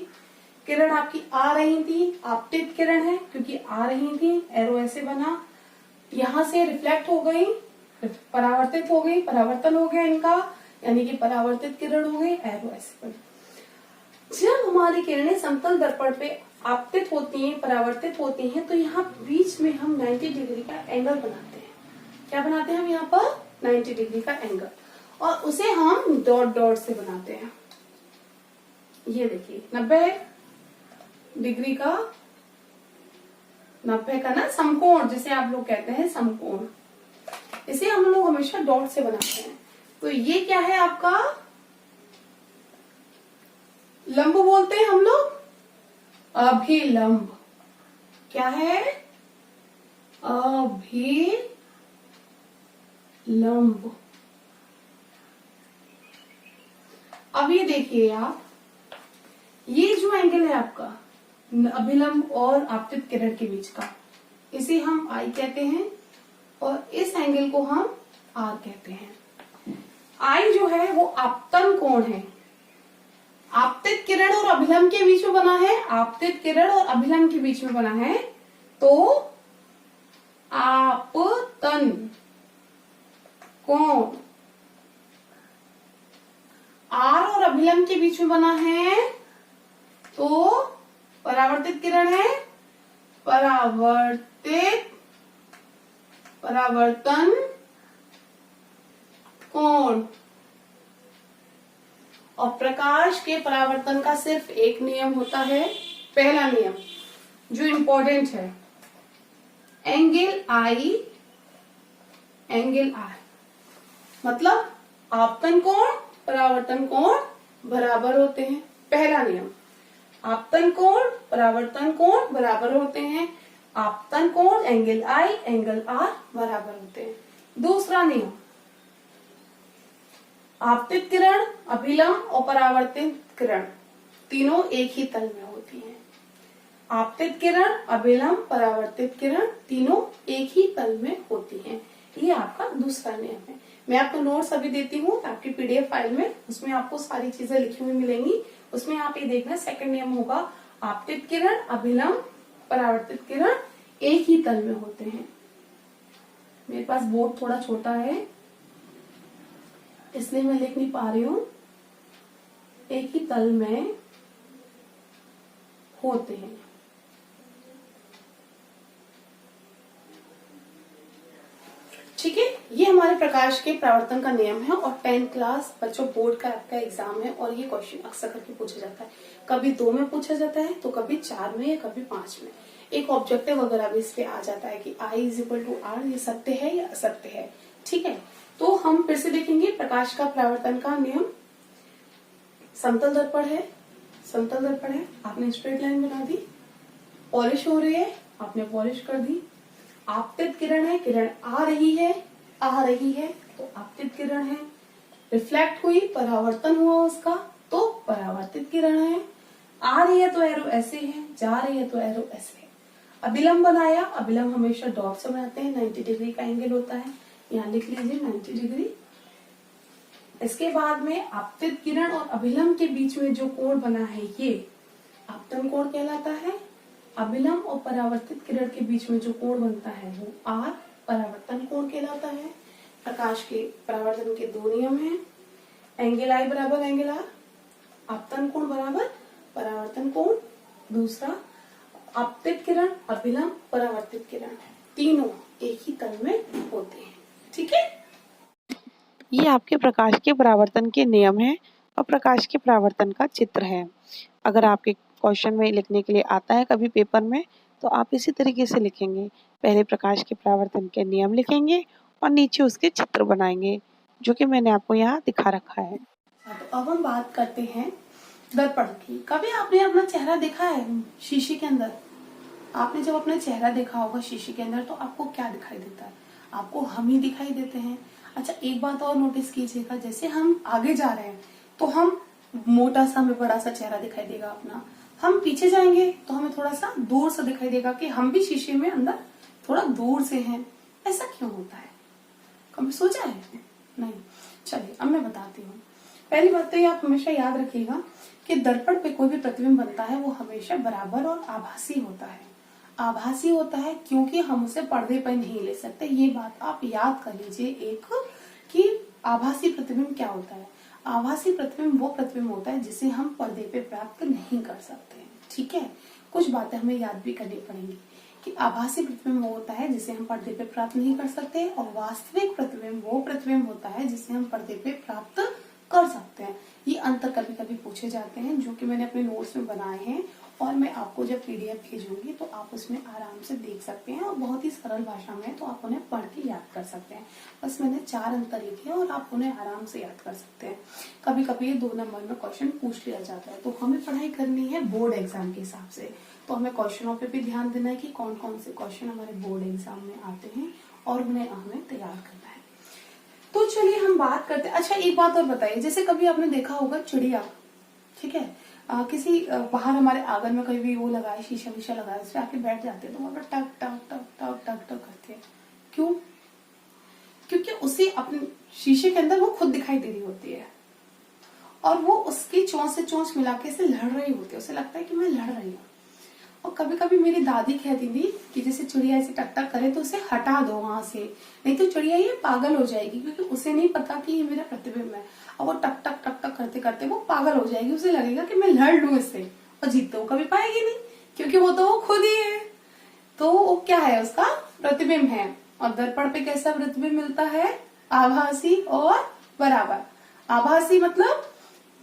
किरण आपकी आ रही थी, आपतित किरण है क्योंकि आ रही थी, एरो ऐसे बना, यहां से रिफ्लेक्ट हो गई, परावर्तित हो गई, परावर्तन हो गया इनका, यानी कि परावर्तित किरण हो गई, एरो ऐसे बनी। जब हमारी किरणें समतल दर्पण पे आपतित होती हैं, परावर्तित होती हैं, तो यहाँ बीच में हम 90 डिग्री का एंगल बनाते हैं। क्या बनाते हैं हम यहाँ पर? 90 डिग्री का एंगल, और उसे हम डॉट डॉट से बनाते हैं। ये देखिए 90 डिग्री का, 90 का ना समकोण जिसे आप लोग कहते हैं, समकोण, इसे हम लोग हमेशा डॉट से बनाते हैं। तो ये क्या है आपका? लंब बोलते हैं हम लोग, अभिलंब। क्या है? अभिलंब। अब ये देखिए आप, ये जो एंगल है आपका अभिलंब और आपतित किरण के बीच का, इसे हम आई कहते हैं, और इस एंगल को हम आर कहते हैं। आई जो है वो आपतन कोण है, आपतित किरण और अभिलंब के बीच में बना है, आपतित किरण और अभिलंब के बीच में बना है, तो आपतन कोण। आर और अभिलंब के बीच में बना है, तो परावर्तित किरण है, परावर्तन कोण। और प्रकाश के परावर्तन का सिर्फ एक नियम होता है, पहला नियम जो इंपॉर्टेंट है, एंगल आई एंगल आर, मतलब आपतन कोण परावर्तन कोण बराबर होते हैं। पहला नियम, आपतन कोण परावर्तन कोण बराबर होते हैं, आपतन कोण एंगल आई एंगल आर बराबर होते हैं। दूसरा नियम, आपतित किरण, अभिलंब और परावर्तित किरण तीनों एक ही तल में होती हैं। आपतित किरण, अभिलंब, परावर्तित किरण तीनों एक ही तल में होती हैं। ये आपका दूसरा नियम है। मैं आपको नोट्स अभी देती हूँ आपकी पीडीएफ फाइल में, उसमें आपको सारी चीजें लिखी हुई मिलेंगी। उसमें आप ये देखना, सेकंड नियम होगा आपतित किरण, अभिलंब, परावर्तित किरण एक ही तल में होते हैं। मेरे पास बोर्ड थोड़ा छोटा है इसलिए मैं लिख नहीं पा रही हूँ। एक ही तल में होते हैं। ठीक है, ये हमारे प्रकाश के परावर्तन का नियम है, और 10th क्लास बच्चों बोर्ड का आपका एग्जाम है, और ये क्वेश्चन अक्सर करके पूछा जाता है। कभी 2 में पूछा जाता है, तो कभी 4 में या कभी 5 में। एक ऑब्जेक्टिव वगैरह भी इस पे आ जाता है कि I = R, ये सत्य है या असत्य है। ठीक है, तो हम फिर से देखेंगे प्रकाश का परावर्तन का नियम। समतल दर्पण है, समतल दर्पण है, आपने स्ट्रेट लाइन बना दी, पॉलिश हो रही है, आपने पॉलिश कर दी। आपतित किरण है, किरण आ रही है तो आपतित किरण है। रिफ्लेक्ट हुई, परावर्तन हुआ उसका, तो परावर्तित किरण है। आ रही है तो एरो ऐसे है, जा रही है तो एरो ऐसे है। अभिलंब बनाया, अभिलंब हमेशा डॉट से बनाते हैं, 90 डिग्री का एंगल होता है, यहाँ लिख लीजिए 90 डिग्री। इसके बाद में आपतित किरण और अभिलंब के बीच में जो कोण बना है ये आपतन कोण कहलाता है। अभिलंब और परावर्तित किरण के बीच में जो कोण बनता है वो आर परावर्तन कोण कहलाता है। प्रकाश के परावर्तन के 2 नियम हैं, एंगल आई बराबर एंगल आर, आपतन कोण बराबर परावर्तन कोण। दूसरा, आपतित किरण, अभिलंब, परावर्तित किरण तीनों एक ही तल में होते हैं। ठीक है, ये आपके प्रकाश के परावर्तन के नियम हैं और प्रकाश के परावर्तन का चित्र है। अगर आपके क्वेश्चन में लिखने के लिए आता है कभी पेपर में, तो आप इसी तरीके से लिखेंगे। पहले प्रकाश के परावर्तन के नियम लिखेंगे और नीचे उसके चित्र बनाएंगे, जो कि मैंने आपको यहाँ दिखा रखा है। तो अब हम बात करते हैं दर्पण की। कभी आपने अपना चेहरा देखा है शीशे के अंदर? आपने जब अपना चेहरा देखा होगा शीशे के अंदर तो आपको क्या दिखाई देता है? आपको हम ही दिखाई देते हैं। अच्छा, एक बात और नोटिस कीजिएगा, जैसे हम आगे जा रहे हैं तो हम मोटा सा, हमें बड़ा सा चेहरा दिखाई देगा अपना। हम पीछे जाएंगे तो हमें थोड़ा सा दूर से दिखाई देगा कि हम भी शीशे में अंदर थोड़ा दूर से हैं। ऐसा क्यों होता है? कभी सोचा है? नहीं। चलिए अब मैं बताती हूँ। पहली बात तो ये आप हमेशा याद रखिएगा कि दर्पण पे कोई भी प्रतिबिंब बनता है वो हमेशा बराबर और आभासी होता है। आभासी होता है क्योंकि हम उसे पर्दे पर नहीं ले सकते। ये बात आप याद कर लीजिए एक, कि आभासी प्रतिबिंब क्या होता है। आभासी प्रतिबिंब वो प्रतिबिंब होता है जिसे हम पर्दे पे प्राप्त नहीं कर सकते। ठीक है, कुछ बातें हमें याद भी करनी पड़ेंगी कि आभासी प्रतिबिंब वो होता है जिसे हम पर्दे पे प्राप्त नहीं कर सकते, और वास्तविक प्रतिबिंब वो प्रतिबिंब होता है जिसे हम पर्दे पे प्राप्त कर सकते हैं। ये अंतर कभी कभी पूछे जाते हैं, जो कि मैंने अपने नोट्स में बनाए हैं, और मैं आपको जब पीडीएफ भेजूंगी तो आप उसमें आराम से देख सकते हैं, और बहुत ही सरल भाषा में, तो आप उन्हें पढ़ के याद कर सकते हैं। बस मैंने 4 अंतर लिखे हैं और आप उन्हें आराम से याद कर सकते हैं। कभी कभी 2 नंबर में क्वेश्चन पूछ लिया जाता है, तो हमें पढ़ाई करनी है बोर्ड एग्जाम के हिसाब से, तो हमें क्वेश्चनों पे भी ध्यान देना है कि कौन कौन से क्वेश्चन हमारे बोर्ड एग्जाम में आते हैं, और उन्हें हमें तैयार करना है। तो चलिए हम बात करते हैं। अच्छा, एक बात और बताइए, जैसे कभी आपने देखा होगा चिड़िया, ठीक है, किसी बाहर हमारे आंगन में कहीं भी वो लगाए, शीशा वीशा लगाए, उस पर आके बैठ जाते हैं तो वहां पर टक टक टक टक टक टक करते हैं। क्यों? क्योंकि उसे अपने शीशे के अंदर वो खुद दिखाई दे रही होती है, और वो उसकी चोंच से चोंच मिला के से लड़ रही होती है। उसे लगता है कि मैं लड़ रही हूँ। और कभी कभी मेरी दादी कहती थी कि जैसे चिड़िया ऐसे टक टक करे तो उसे हटा दो वहां से, नहीं तो चिड़िया ये पागल हो जाएगी, क्योंकि उसे नहीं पता कि ये मेरा प्रतिबिंब है। और वो टक टक टक टक करते करते वो पागल हो जाएगी, उसे लगेगा कि मैं लड़ लूं इससे, और जीत तो कभी पाएगी नहीं, क्योंकि वो तो वो खुद ही है। तो वो क्या है? उसका प्रतिबिंब है। और दर्पण पे कैसा प्रतिबिंब मिलता है? आभासी और बराबर। आभासी मतलब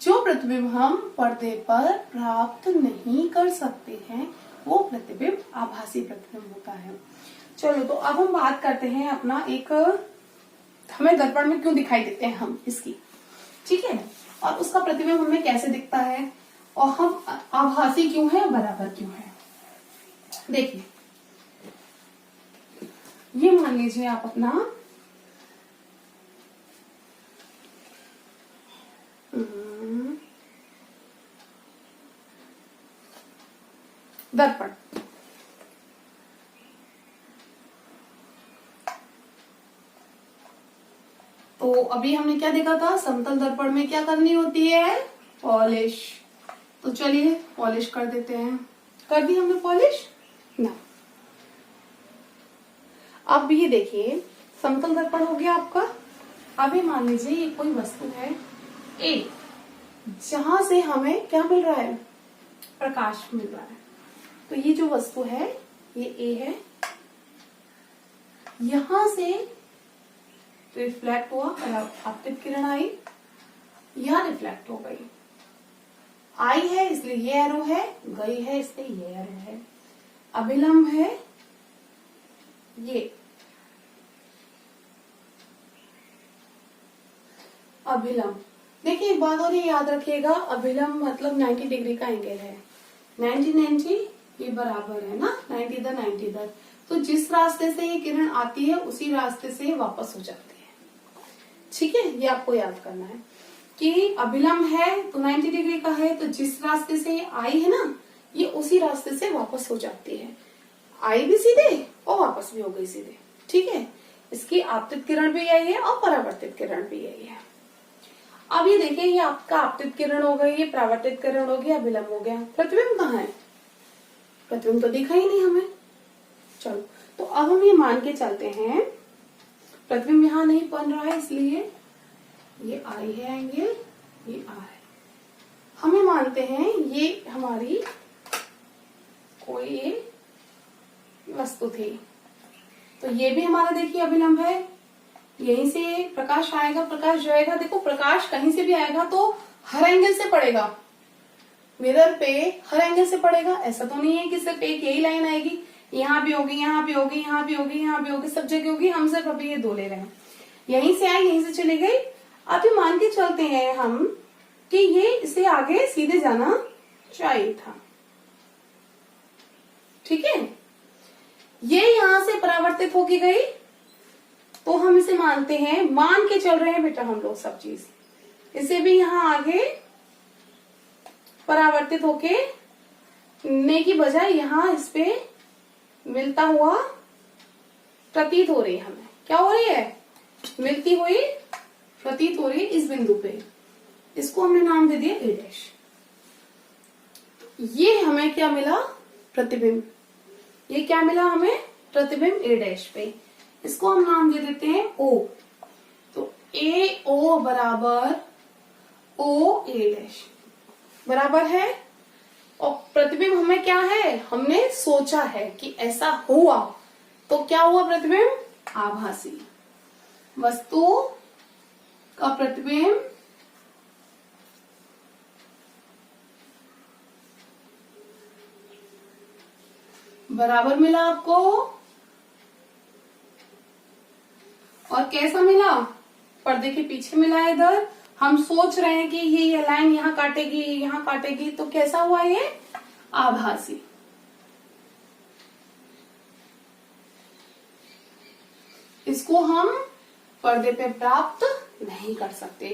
जो प्रतिबिंब हम पर्दे पर प्राप्त नहीं कर सकते हैं, वो प्रतिबिंब आभासी प्रतिबिंब होता है। चलो, तो अब हम बात करते हैं अपना एक, हमें दर्पण में क्यों दिखाई देते हैं हम, इसकी। ठीक है, और उसका प्रतिबिंब हमें कैसे दिखता है, और हम आभासी क्यों है, बराबर क्यों है। देखिए, ये मान लीजिए आप अपना दर्पण, तो अभी हमने क्या देखा था, समतल दर्पण में क्या करनी होती है, पॉलिश। तो चलिए पॉलिश कर देते हैं। कर दी हमने पॉलिश ना। अब ये देखिए, समतल दर्पण हो गया आपका। अभी मान लीजिए ये कोई वस्तु है ए, जहां से हमें क्या मिल रहा है, प्रकाश मिल रहा है। तो ये जो वस्तु है ये ए है, यहां से रिफ्लेक्ट हुआ, आपतित किरण आई, यहां रिफ्लेक्ट हो गई। आई है इसलिए ये एरो है, गई है इसलिए ये एरो है। अभिलंब है ये, अभिलंब। देखिए एक बात और ये याद रखिएगा, अभिलंब मतलब 90 डिग्री का एंगल है। 90 ये बराबर है ना, 90 इधर 90 इधर। तो जिस रास्ते से ये किरण आती है उसी रास्ते से ये वापस हो जाती है। ठीक है, ये आपको याद करना है कि अभिलंब है तो 90 डिग्री का है, तो जिस रास्ते से ये आई है ना, ये उसी रास्ते से वापस हो जाती है। आई भी सीधे और वापस भी हो गई सीधे। ठीक है, इसकी आपतित किरण भी यही है और परावर्तित किरण भी यही है। अब ये देखिए, ये आपका आपतित किरण हो गई, ये परावर्तित किरण हो गया, अभिलंब हो गया। प्रतिबिंब कहाँ है? प्रतिबिंब तो दिखा ही नहीं हमें। चलो, तो अब हम ये मान के चलते हैं प्रतिबिंब यहाँ नहीं बन रहा है, इसलिए ये आई है एंगल, ये आ है। हमें मानते हैं ये हमारी कोई वस्तु थी, तो ये भी हमारा देखिए अभिलंब है, यहीं से प्रकाश आएगा, प्रकाश जाएगा। देखो प्रकाश कहीं से भी आएगा तो हर एंगल से पड़ेगा, मिरर पे हर एंगल से पड़ेगा। ऐसा तो नहीं है कि सिर्फ एक यही लाइन आएगी, यहाँ भी होगी, यहाँ भी होगी, यहाँ भी होगी, यहाँ भी होगी, सब जगह होगी। हम सिर्फ अभी ये दो ले रहे हैं, यहीं से आई यहीं से चली गई। अभी मान के चलते हैं हम कि ये इसे आगे सीधे जाना चाहिए था, ठीक है। ये यहां से परावर्तित होके गई तो हम इसे मानते हैं, मान के चल रहे हैं बेटा हम लोग सब चीज। इसे भी यहां आगे परावर्तित होके ने की बजाय यहां इस पे मिलता हुआ प्रतीत हो रही है। हमें क्या हो रही है? मिलती हुई प्रतीत हो रही है इस बिंदु पे। इसको हमने नाम दे दिया ए डैश। ये हमें क्या मिला? प्रतिबिंब। ये क्या मिला हमें? प्रतिबिंब ए डैश पे। इसको हम नाम दे देते हैं ओ। तो ए ओ बराबर ओ ए डैश बराबर है। और प्रतिबिंब हमें क्या है? हमने सोचा है कि ऐसा हुआ तो क्या हुआ? प्रतिबिंब आभासी। वस्तु का प्रतिबिंब बराबर मिला आपको। और कैसा मिला? पर्दे के पीछे मिला है। इधर हम सोच रहे हैं कि ये लाइन यहाँ काटेगी, यहाँ काटेगी, तो कैसा हुआ? ये आभासी। इसको हम पर्दे पे प्राप्त नहीं कर सकते।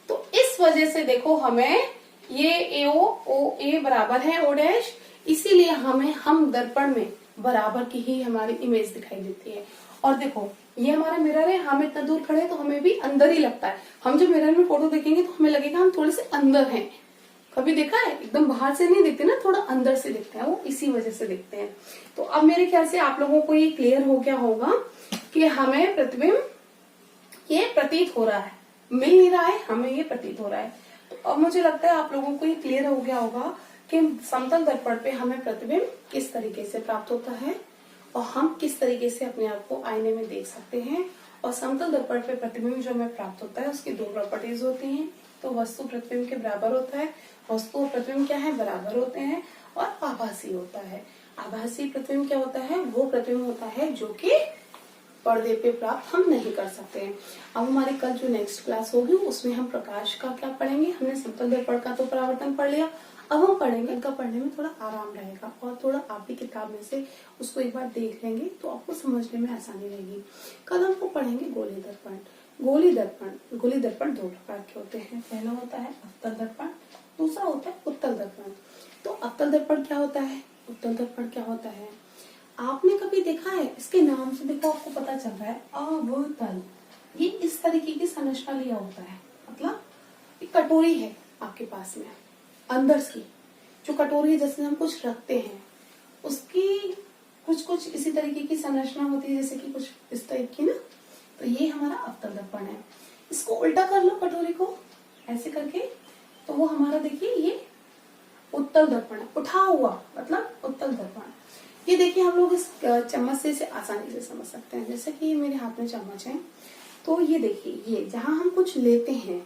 तो इस वजह से देखो हमें ये ए ओ ए बराबर है ओ डैश, इसीलिए हमें हम दर्पण में बराबर की ही हमारी इमेज दिखाई देती है। और देखो ये हमारा मिरर है, हम इतना दूर खड़े हैं तो हमें भी अंदर ही लगता है। हम जब मिरर में फोटो देखेंगे तो हमें लगेगा हम थोड़े से अंदर हैं। कभी देखा है? एकदम बाहर से नहीं दिखते ना, थोड़ा अंदर से दिखते हैं, वो इसी वजह से दिखते हैं। तो अब मेरे ख्याल से आप लोगों को ये क्लियर हो गया होगा कि हमें प्रतिबिंब ये प्रतीत हो रहा है, मिल नहीं रहा है, हमें ये प्रतीत हो रहा है। तो अब मुझे लगता है आप लोगों को ये क्लियर हो गया होगा कि समतल दर्पण पे हमें प्रतिबिंब किस तरीके से प्राप्त होता है और हम किस तरीके से अपने आप को आईने में देख सकते हैं। और समतल दर्पण पे प्रतिबिंब जो हमें प्राप्त होता है उसकी दो प्रॉपर्टीज होती हैं। तो वस्तु प्रतिबिंब के बराबर होता है, वस्तु और प्रतिबिंब क्या है? बराबर होते हैं। और आभासी होता है। आभासी प्रतिबिंब क्या होता है? वो प्रतिबिंब होता है जो कि पर्दे पे प्राप्त हम नहीं कर सकते हैं। अब हमारी कल जो नेक्स्ट क्लास होगी उसमें हम प्रकाश का क्या पढ़ेंगे। हमने समतल दर्पण का तो परावर्तन पढ़ लिया, अब हम पढ़ेंगे, इनका पढ़ने में थोड़ा आराम रहेगा और थोड़ा आप भी किताब में से उसको एक बार देख लेंगे तो आपको समझने में आसानी रहेगी। कल हमको पढ़ेंगे गोली दर्पण। गोली दर्पण दो प्रकार के होते हैं। पहला होता है अवतल दर्पण, दूसरा होता है उत्तल दर्पण। तो अवतल दर्पण क्या होता है? उत्तल दर्पण क्या होता है? आपने कभी देखा है? इसके नाम से देखो आपको पता चल रहा है अवतल। ये इस तरीके की संरचना लिया होता है, मतलब एक कटोरी है आपके पास में, अंदर की जो कटोरी है जैसे हम कुछ रखते हैं उसकी कुछ इसी तरीके की संरचना होती है, जैसे कि कुछ इस टाइप की ना। तो ये हमारा अवतल दर्पण है। इसको उल्टा कर लो कटोरी को ऐसे करके, तो वो हमारा देखिए ये उत्तल दर्पण है, उठा हुआ मतलब उत्तल दर्पण। ये देखिए हम लोग इस चम्मच से इसे आसानी से समझ सकते हैं। जैसे कि ये मेरे हाथ में चम्मच है, तो ये देखिए ये जहां हम कुछ लेते हैं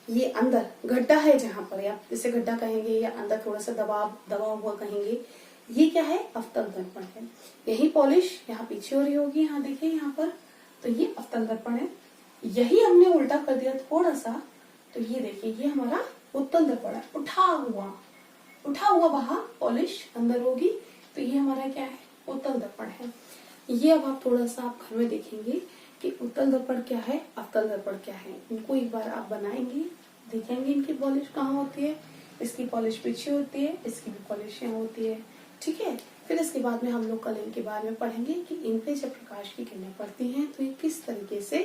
ये अंदर गड्ढा है, जहां पर या इसे गड्ढा कहेंगे या अंदर थोड़ा सा दबा हुआ कहेंगे, ये क्या है? अवतल दर्पण है। यही पॉलिश यहाँ पीछे हो रही होगी, यहाँ देखिए यहाँ पर, तो ये अवतल दर्पण है। यही हमने उल्टा कर दिया थोड़ा सा, तो ये देखिए ये हमारा उत्तल दर्पण है, उठा हुआ वहां पॉलिश अंदर होगी, तो ये हमारा क्या है? उत्तल दर्पण है। ये अब आप थोड़ा सा आप घर में देखेंगे कि उत्तल दर्पण क्या है, अवतल दर्पण क्या है। इनको एक बार आप बनाएंगे, देखेंगे इनकी पॉलिश कहाँ होती है। इसकी पॉलिश पीछे होती है, इसकी भी पॉलिश यहाँ होती है, ठीक है। फिर इसके बाद में हम लोग कल इनके बारे में पढ़ेंगे कि इन पे जब प्रकाश की किरणें पड़ती हैं तो ये किस तरीके से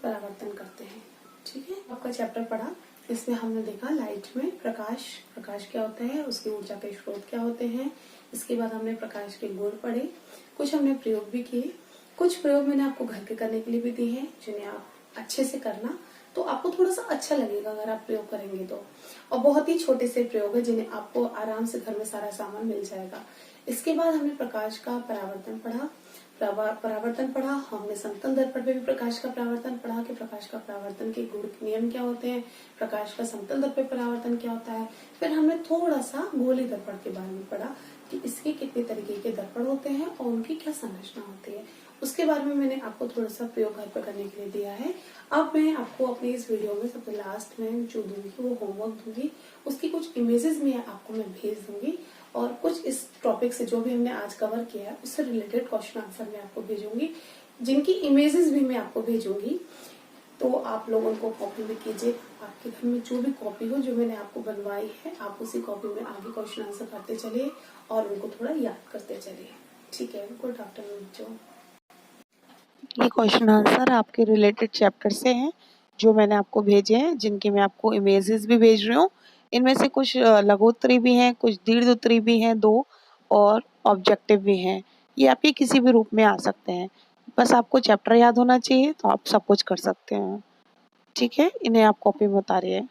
परावर्तन करते हैं, ठीक है। आपका चैप्टर पढ़ा, इसमें हमने देखा लाइट में प्रकाश क्या होता है, उसकी ऊर्जा के स्रोत क्या होते हैं। इसके बाद हमने प्रकाश के गुण पढ़े, कुछ हमने प्रयोग भी किए, कुछ प्रयोग मैंने आपको घर के करने के लिए भी दिए हैं जिन्हें आप अच्छे से करना, तो आपको थोड़ा सा अच्छा लगेगा अगर आप प्रयोग करेंगे तो। और बहुत ही छोटे से प्रयोग है जिन्हें आपको आराम से घर में सारा सामान मिल जाएगा। इसके बाद हमने प्रकाश का परावर्तन पढ़ा। परावर्तन पढ़ा, हमने समतल दर्पण पे भी प्रकाश का परावर्तन पढ़ा कि प्रकाश का परावर्तन के गुण नियम क्या होते हैं, प्रकाश का समतल दर्पण परावर्तन क्या होता है। फिर हमने थोड़ा सा गोली दर्पण के बारे में पढ़ा कि इसके कितने तरीके के दर्पण होते हैं और उनकी क्या संरचना होती है। उसके बारे में मैंने आपको थोड़ा सा प्रयोग घर पर करने के लिए दिया है। अब मैं आपको अपनी इस वीडियो में सबसे लास्ट में जो दूंगी वो होमवर्क दूंगी, उसकी कुछ इमेजेस में आपको मैं भेज दूंगी और कुछ इस टॉपिक से जो भी हमने आज कवर किया है उससे रिलेटेड क्वेश्चन आंसर मैं आपको भेजूंगी, जिनकी इमेजेस भी मैं आपको भेजूंगी। तो आप लोग उनको कॉपी में कीजिए। आपके घर में जो भी कॉपी हो जो मैंने आपको बनवाई है, आप उसी कॉपी में आगे क्वेश्चन आंसर करते चलिए और उनको थोड़ा याद करते चलिए। ठीक है, गुड आफ्टरनून बच्चों। ये क्वेश्चन आंसर आपके रिलेटेड चैप्टर से हैं जो मैंने आपको भेजे हैं, जिनके मैं आपको इमेजेस भी भेज रही हूँ। इनमें से कुछ लघुत्तरी भी हैं, कुछ दीर्घोत्तरी भी हैं 2 और ऑब्जेक्टिव भी हैं। ये आपके किसी भी रूप में आ सकते हैं। बस आपको चैप्टर याद होना चाहिए तो आप सब कुछ कर सकते हैं। ठीक है, इन्हें आप कॉपी में उतारिए।